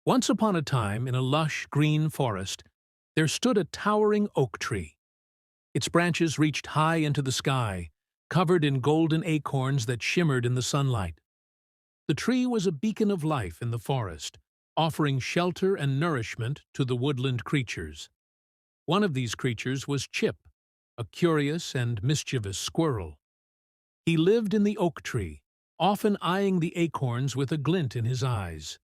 Once upon a time, in a lush green forest, there stood a towering oak tree. Its branches reached high into the sky, covered in golden acorns that shimmered in the sunlight. The tree was a beacon of life in the forest, offering shelter and nourishment to the woodland creatures. One of these creatures was Chip, a curious and mischievous squirrel. He lived in the oak tree, often eyeing the acorns with a glint in his eyes.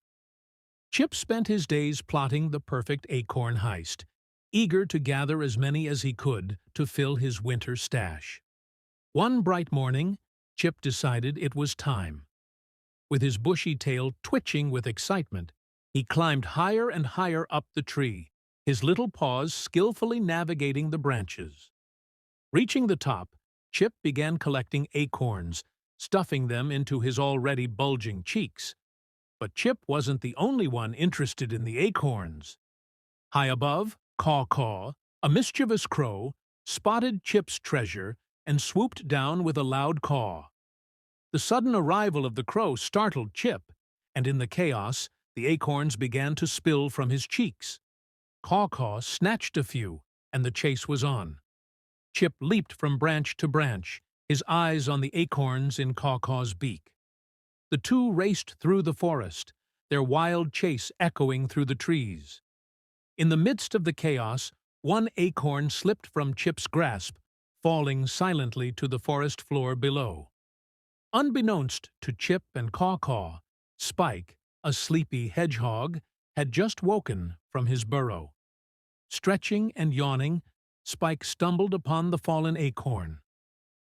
Chip spent his days plotting the perfect acorn heist, eager to gather as many as he could to fill his winter stash. One bright morning, Chip decided it was time. With his bushy tail twitching with excitement, he climbed higher and higher up the tree, his little paws skillfully navigating the branches. Reaching the top, Chip began collecting acorns, stuffing them into his already bulging cheeks. But Chip wasn't the only one interested in the acorns. High above, Caw-Caw, a mischievous crow, spotted Chip's treasure and swooped down with a loud caw. The sudden arrival of the crow startled Chip, and in the chaos, the acorns began to spill from his cheeks. Caw-Caw snatched a few, and the chase was on. Chip leaped from branch to branch, his eyes on the acorns in Caw-Caw's beak. The two raced through the forest, their wild chase echoing through the trees. In the midst of the chaos, one acorn slipped from Chip's grasp, falling silently to the forest floor below. Unbeknownst to Chip and Caw-Caw, Spike, a sleepy hedgehog, had just woken from his burrow. Stretching and yawning, Spike stumbled upon the fallen acorn.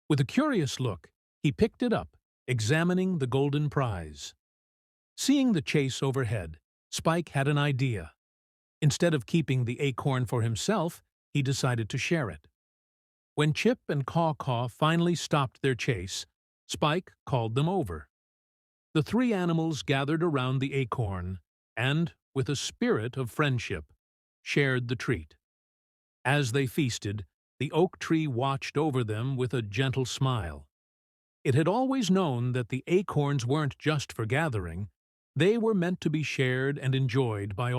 With a curious look, he picked it up, examining the golden prize. Seeing the chase overhead, Spike had an idea. Instead of keeping the acorn for himself, he decided to share it. When Chip and Caw-Caw finally stopped their chase, Spike called them over. The three animals gathered around the acorn and, with a spirit of friendship, shared the treat. As they feasted, the oak tree watched over them with a gentle smile. It had always known that the acorns weren't just for gathering, they were meant to be shared and enjoyed by all.